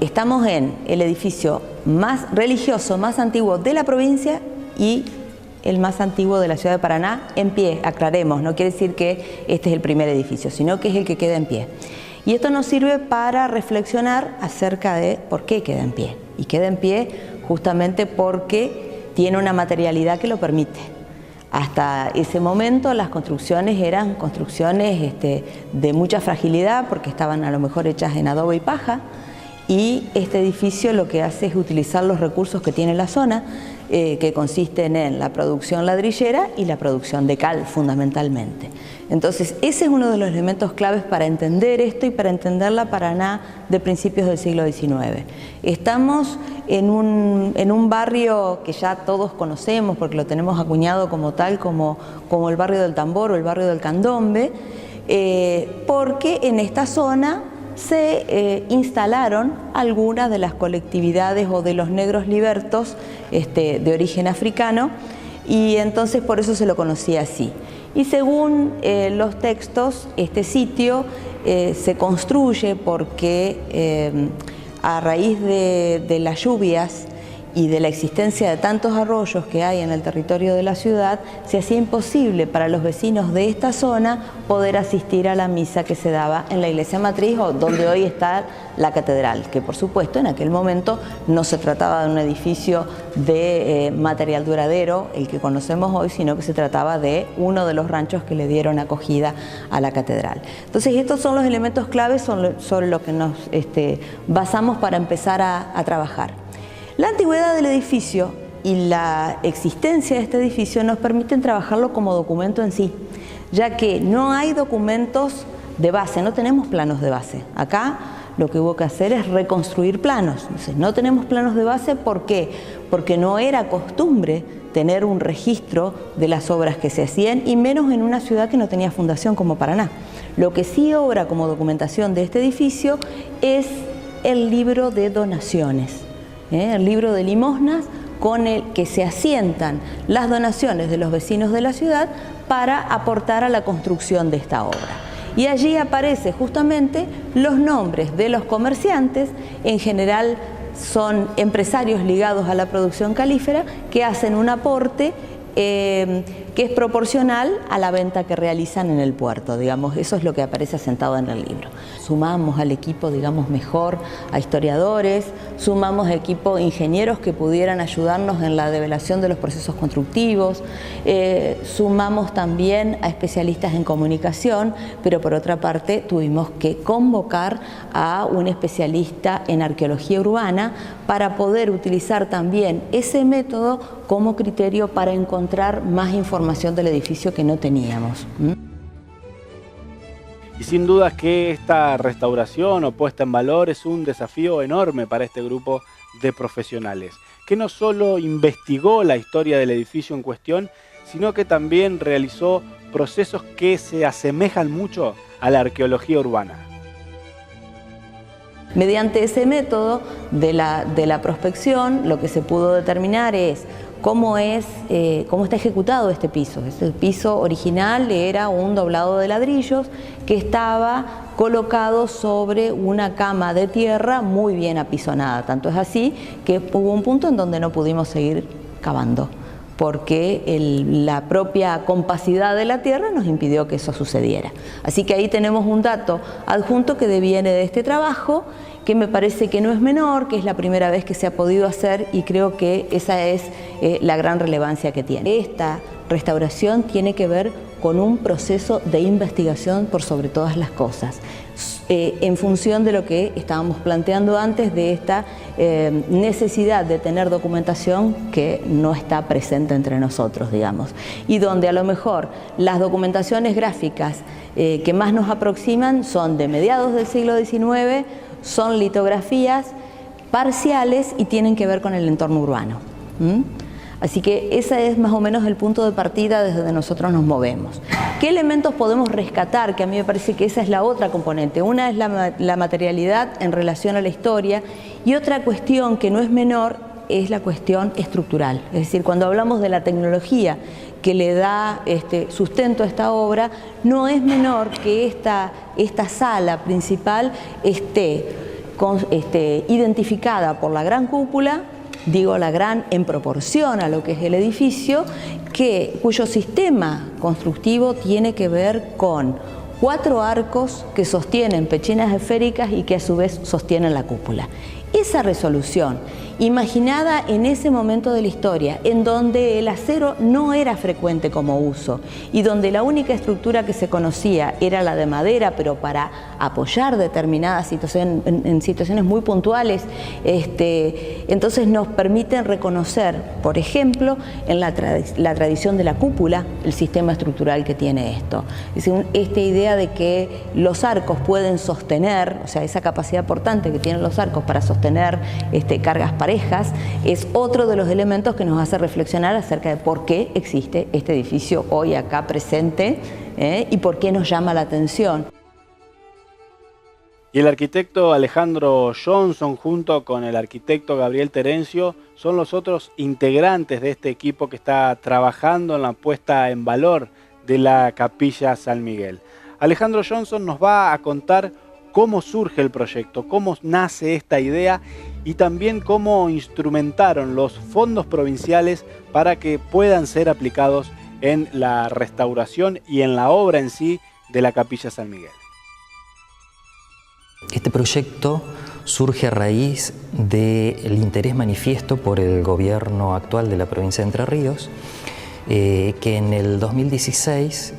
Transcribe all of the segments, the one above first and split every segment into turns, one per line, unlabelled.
Estamos en el edificio más religioso, más antiguo de la provincia y el más antiguo de la ciudad de Paraná, en pie, aclaremos, no quiere decir que este es el primer edificio, sino que es el que queda en pie. Y esto nos sirve para reflexionar acerca de por qué queda en pie. Y queda en pie justamente porque tiene una materialidad que lo permite. Hasta ese momento las construcciones eran construcciones de mucha fragilidad porque estaban a lo mejor hechas en adobe y paja, y este edificio lo que hace es utilizar los recursos que tiene la zona, que consisten en la producción ladrillera y la producción de cal fundamentalmente. Entonces ese es uno de los elementos claves para entender esto y para entender la Paraná de principios del siglo XIX. Estamos en un barrio que ya todos conocemos porque lo tenemos acuñado como tal, como el barrio del Tambor o el barrio del Candombe, porque en esta zona se instalaron algunas de las colectividades o de los negros libertos de origen africano, y entonces por eso se lo conocía así. Y según los textos, este sitio se construye porque a raíz de las lluvias y de la existencia de tantos arroyos que hay en el territorio de la ciudad, se hacía imposible para los vecinos de esta zona poder asistir a la misa que se daba en la iglesia matriz, o donde hoy está la catedral, que por supuesto en aquel momento no se trataba de un edificio de material duradero, el que conocemos hoy, sino que se trataba de uno de los ranchos que le dieron acogida a la catedral. Entonces estos son los elementos claves sobre los que nos basamos para empezar a trabajar. La antigüedad del edificio y la existencia de este edificio nos permiten trabajarlo como documento en sí, ya que no hay documentos de base, no tenemos planos de base. Acá lo que hubo que hacer es reconstruir planos. Entonces, no tenemos planos de base, ¿por qué? Porque no era costumbre tener un registro de las obras que se hacían, y menos en una ciudad que no tenía fundación como Paraná. Lo que sí obra como documentación de este edificio es el libro de donaciones. El libro de limosnas, con el que se asientan las donaciones de los vecinos de la ciudad para aportar a la construcción de esta obra. Y allí aparecen justamente los nombres de los comerciantes, en general son empresarios ligados a la producción calífera, que hacen un aporte que es proporcional a la venta que realizan en el puerto, digamos. Eso es lo que aparece asentado en el libro. Sumamos al equipo, digamos, mejor a historiadores, sumamos equipo ingenieros que pudieran ayudarnos en la develación de los procesos constructivos, sumamos también a especialistas en comunicación, pero por otra parte tuvimos que convocar a un especialista en arqueología urbana para poder utilizar también ese método como criterio para encontrar más información del edificio que no teníamos.
Y sin duda que esta restauración o puesta en valor es un desafío enorme para este grupo de profesionales, que no solo investigó la historia del edificio en cuestión, sino que también realizó procesos que se asemejan mucho a la arqueología urbana.
Mediante ese método de la prospección, lo que se pudo determinar es cómo está ejecutado este piso. Este piso original era un doblado de ladrillos que estaba colocado sobre una cama de tierra muy bien apisonada. Tanto es así que hubo un punto en donde no pudimos seguir cavando, porque la propia compacidad de la tierra nos impidió que eso sucediera. Así que ahí tenemos un dato adjunto que deviene de este trabajo, que me parece que no es menor, que es la primera vez que se ha podido hacer, y creo que esa es la gran relevancia que tiene. Esta restauración tiene que ver con un proceso de investigación por sobre todas las cosas, en función de lo que estábamos planteando antes, de esta necesidad de tener documentación que no está presente entre nosotros, digamos, y donde a lo mejor las documentaciones gráficas que más nos aproximan son de mediados del siglo XIX, son litografías parciales y tienen que ver con el entorno urbano. Así que ese es más o menos el punto de partida desde donde nosotros nos movemos. ¿Qué elementos podemos rescatar? Que a mí me parece que esa es la otra componente. Una es la materialidad en relación a la historia, y otra cuestión que no es menor es la cuestión estructural. Es decir, cuando hablamos de la tecnología que le da sustento a esta obra, no es menor que esta sala principal esté identificada por la gran cúpula, digo la gran en proporción a lo que es el edificio, cuyo sistema constructivo tiene que ver con 4 arcos que sostienen pechinas esféricas y que a su vez sostienen la cúpula. Esa resolución, imaginada en ese momento de la historia, en donde el acero no era frecuente como uso y donde la única estructura que se conocía era la de madera, pero para apoyar determinadas situaciones, en situaciones muy puntuales, entonces nos permiten reconocer, por ejemplo, en la tradición de la cúpula, el sistema estructural que tiene esto. Es decir, esta idea de que los arcos pueden sostener, o sea, esa capacidad portante que tienen los arcos para sostener cargas parejas, es otro de los elementos que nos hace reflexionar acerca de por qué existe este edificio hoy acá presente y por qué nos llama la atención.
Y el arquitecto Alejandro Johnson junto con el arquitecto Gabriel Terencio son los otros integrantes de este equipo que está trabajando en la puesta en valor de la Capilla San Miguel. Alejandro Johnson nos va a contar cómo surge el proyecto, cómo nace esta idea y también cómo instrumentaron los fondos provinciales para que puedan ser aplicados en la restauración y en la obra en sí de la Capilla San Miguel.
Este proyecto surge a raíz del interés manifiesto por el gobierno actual de la provincia de Entre Ríos, que en el 2016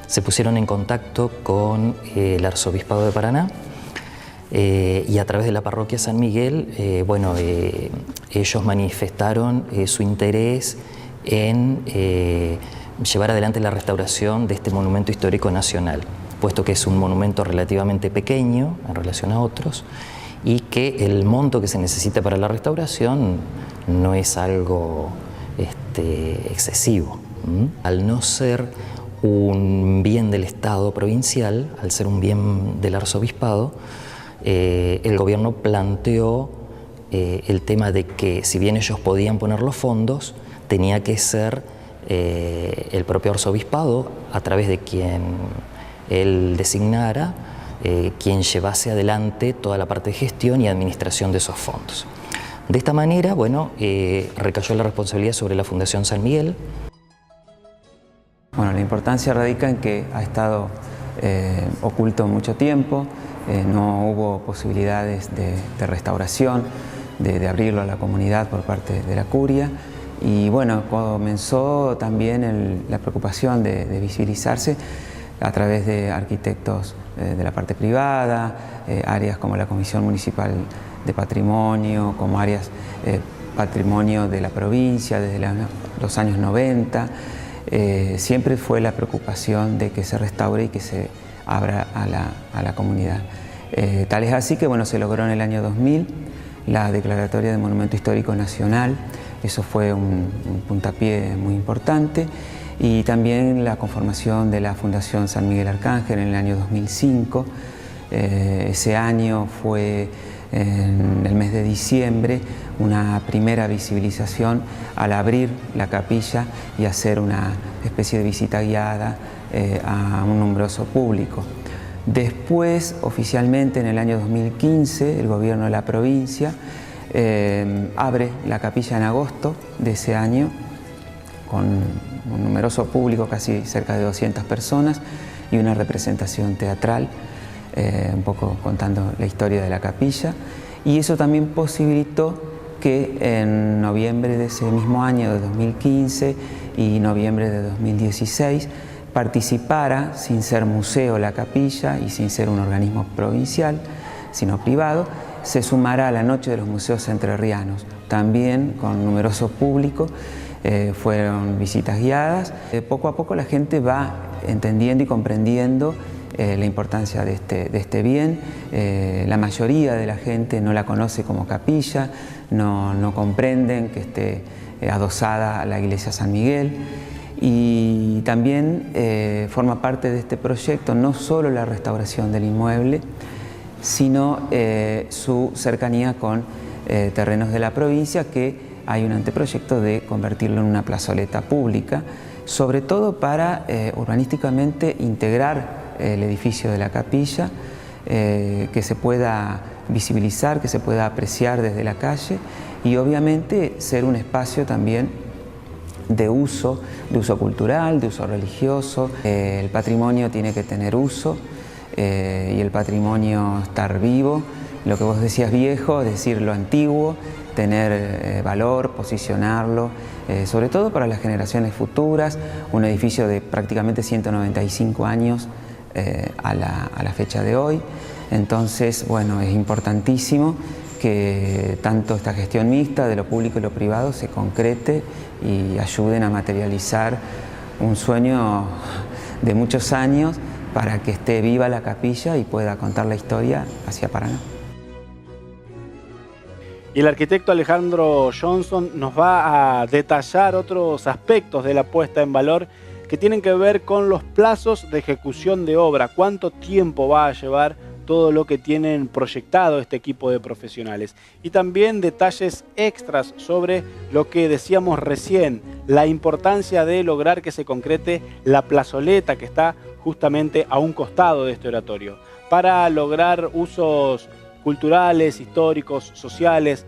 se pusieron en contacto con el Arzobispado de Paraná y a través de la parroquia San Miguel, ellos manifestaron su interés en llevar adelante la restauración de este monumento histórico nacional, puesto que es un monumento relativamente pequeño en relación a otros y que el monto que se necesita para la restauración no es algo excesivo. Al no ser un bien del Estado provincial, al ser un bien del arzobispado, el gobierno planteó el tema de que si bien ellos podían poner los fondos, tenía que ser el propio arzobispado, a través de quien él designara, quien llevase adelante toda la parte de gestión y administración de esos fondos. De esta manera, recayó la responsabilidad sobre la Fundación San Miguel.
Bueno, la importancia radica en que ha estado oculto mucho tiempo, no hubo posibilidades de restauración, de abrirlo a la comunidad por parte de la curia y bueno, comenzó también la preocupación de visibilizarse a través de arquitectos de la parte privada, áreas como la Comisión Municipal de Patrimonio, como áreas patrimonio de la provincia desde los años 90. Siempre fue la preocupación de que se restaure y que se abra a la comunidad. Tal es así que se logró en el año 2000 la declaratoria de Monumento Histórico Nacional. Eso fue un puntapié muy importante. Y también la conformación de la Fundación San Miguel Arcángel en el año 2005. Ese año fue en el mes de diciembre una primera visibilización al abrir la capilla y hacer una especie de visita guiada a un numeroso público. Después, oficialmente en el año 2015, el gobierno de la provincia abre la capilla en agosto de ese año con un numeroso público, casi cerca de 200 personas y una representación teatral, un poco contando la historia de la capilla, y eso también posibilitó que en noviembre de ese mismo año de 2015 y noviembre de 2016 participara, sin ser museo la capilla y sin ser un organismo provincial, sino privado, se sumara a la Noche de los Museos Entrerrianos, también con numeroso público. Fueron visitas guiadas. Poco a poco la gente va entendiendo y comprendiendo la importancia de este bien. La mayoría de la gente no la conoce como capilla, no comprenden que esté adosada a la iglesia San Miguel. Y también forma parte de este proyecto no solo la restauración del inmueble, sino su cercanía con terrenos de la provincia, que hay un anteproyecto de convertirlo en una plazoleta pública, sobre todo para urbanísticamente integrar el edificio de la capilla que se pueda visibilizar, que se pueda apreciar desde la calle y obviamente ser un espacio también de uso cultural, de uso religioso. El patrimonio tiene que tener uso y el patrimonio estar vivo. Lo que vos decías viejo, es decir, lo antiguo, tener valor, posicionarlo, sobre todo para las generaciones futuras. Un edificio de prácticamente 195 años a la fecha de hoy. Entonces, bueno, es importantísimo que tanto esta gestión mixta de lo público y lo privado se concrete y ayuden a materializar un sueño de muchos años para que esté viva la capilla y pueda contar la historia hacia Paraná.
Y el arquitecto Alejandro Johnson nos va a detallar otros aspectos de la puesta en valor que tienen que ver con los plazos de ejecución de obra, cuánto tiempo va a llevar todo lo que tienen proyectado este equipo de profesionales. Y también detalles extras sobre lo que decíamos recién, la importancia de lograr que se concrete la plazoleta que está justamente a un costado de este oratorio, para lograr usos culturales, históricos, sociales,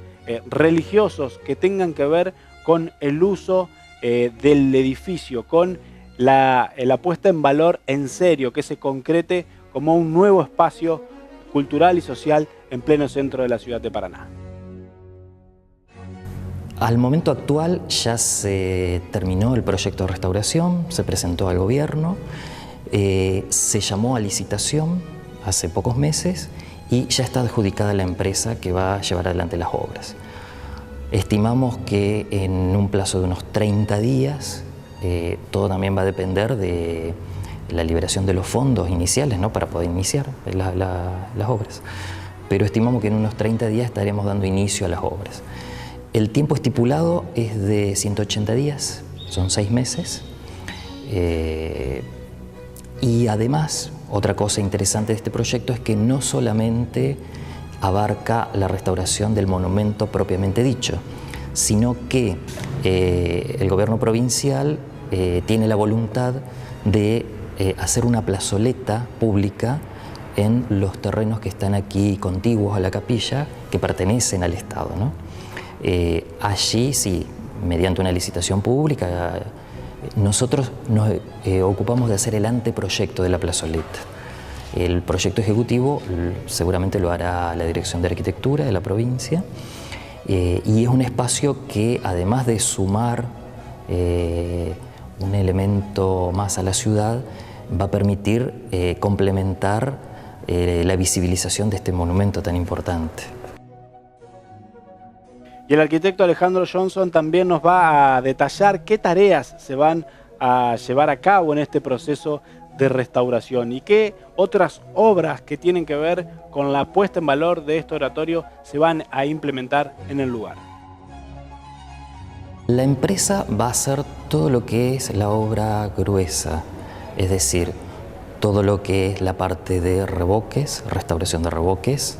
religiosos que tengan que ver con el uso del edificio, con la puesta en valor en serio, que se concrete como un nuevo espacio cultural y social en pleno centro de la ciudad de Paraná.
Al momento actual ya se terminó el proyecto de restauración, se presentó al gobierno, se llamó a licitación hace pocos meses y ya está adjudicada la empresa que va a llevar adelante las obras. Estimamos que en un plazo de unos 30 días, todo también va a depender de la liberación de los fondos iniciales, ¿no?, para poder iniciar las obras. Pero estimamos que en unos 30 días estaremos dando inicio a las obras. El tiempo estipulado es de 180 días, son 6 meses. Y además, otra cosa interesante de este proyecto es que no solamente abarca la restauración del monumento propiamente dicho, sino que el gobierno provincial tiene la voluntad de hacer una plazoleta pública en los terrenos que están aquí contiguos a la capilla, que pertenecen al Estado, ¿no? Allí, sí, mediante una licitación pública, nosotros nos ocupamos de hacer el anteproyecto de la plazoleta. El proyecto ejecutivo seguramente lo hará la Dirección de Arquitectura de la provincia y es un espacio que, además de sumar un elemento más a la ciudad, va a permitir complementar la visibilización de este monumento tan importante.
Y el arquitecto Alejandro Johnson también nos va a detallar qué tareas se van a llevar a cabo en este proceso de restauración y qué otras obras que tienen que ver con la puesta en valor de este oratorio se van a implementar en el lugar.
La empresa va a hacer todo lo que es la obra gruesa, es decir, todo lo que es la parte de revoques, restauración de revoques,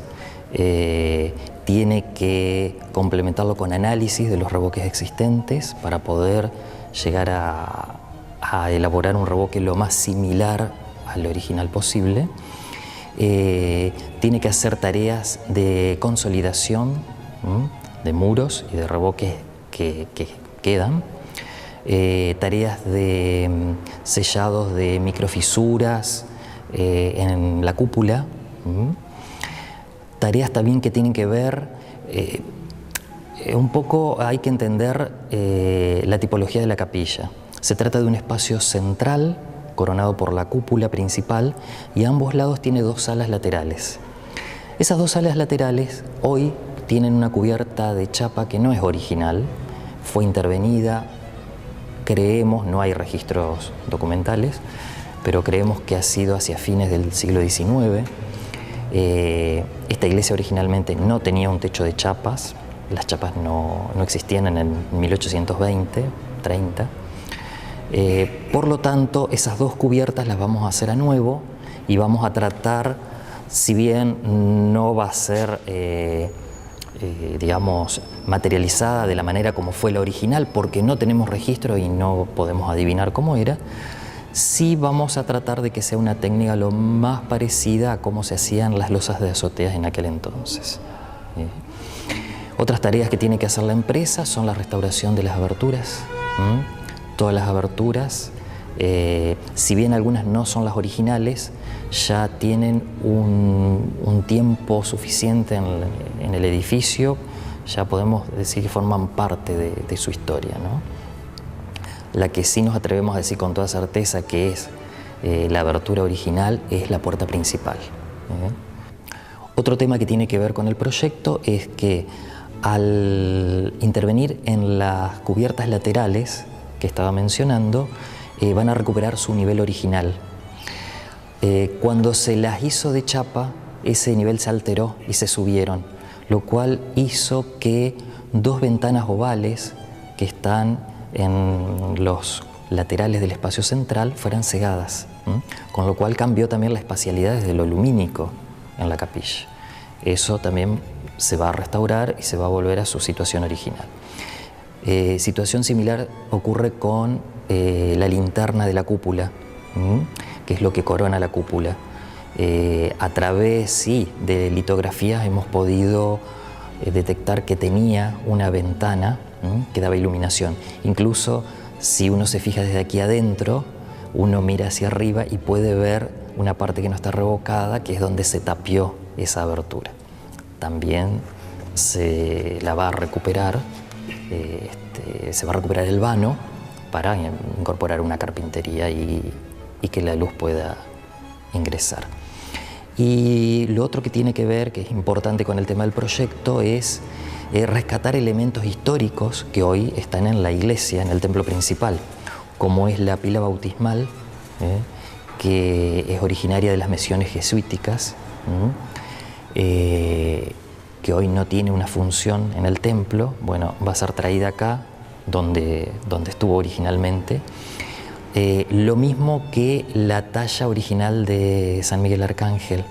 tiene que complementarlo con análisis de los revoques existentes para poder llegar a elaborar un revoque lo más similar al original posible. Tiene que hacer tareas de consolidación de muros y de revoques que quedan, tareas de sellados de microfisuras en la cúpula, tareas también que tienen que ver, un poco hay que entender la tipología de la capilla. Se trata de un espacio central coronado por la cúpula principal y a ambos lados tiene 2 salas laterales. Esas 2 salas laterales hoy tienen una cubierta de chapa que no es original, fue intervenida, creemos, no hay registros documentales, pero creemos que ha sido hacia fines del siglo XIX. Esta iglesia originalmente no tenía un techo de chapas, las chapas no existían en el 1820, 30. Por lo tanto, esas 2 cubiertas las vamos a hacer a nuevo y vamos a tratar, si bien no va a ser, digamos, materializada de la manera como fue la original, porque no tenemos registro y no podemos adivinar cómo era, Sí vamos a tratar de que sea una técnica lo más parecida a cómo se hacían las losas de azoteas en aquel entonces. Otras tareas que tiene que hacer la empresa son la restauración de las aberturas. Todas las aberturas, si bien algunas no son las originales, ya tienen un tiempo suficiente en el edificio, ya podemos decir que forman parte de su historia, ¿no? La que sí nos atrevemos a decir con toda certeza que es la abertura original es la puerta principal. Otro tema que tiene que ver con el proyecto es que al intervenir en las cubiertas laterales que estaba mencionando, van a recuperar su nivel original. Cuando se las hizo de chapa, ese nivel se alteró y se subieron, lo cual hizo que dos ventanas ovales que están en los laterales del espacio central fueran cegadas, con lo cual cambió también la espacialidad desde lo lumínico en la capilla. Eso también se va a restaurar y se va a volver a su situación original. Situación similar ocurre con la linterna de la cúpula, que es lo que corona la cúpula. A través, sí, de litografías hemos podido detectar que tenía una ventana que daba iluminación. Incluso si uno se fija desde aquí adentro, uno mira hacia arriba y puede ver una parte que no está revocada, que es donde se tapió esa abertura. También se la va a recuperar, se va a recuperar el vano para incorporar una carpintería y que la luz pueda ingresar. Y lo otro que tiene que ver, que es importante con el tema del proyecto, es rescatar elementos históricos que hoy están en la iglesia, en el templo principal, como es la pila bautismal, que es originaria de las misiones jesuíticas, que hoy no tiene una función en el templo. Bueno, va a ser traída acá, donde estuvo originalmente. Lo mismo que la talla original de San Miguel Arcángel,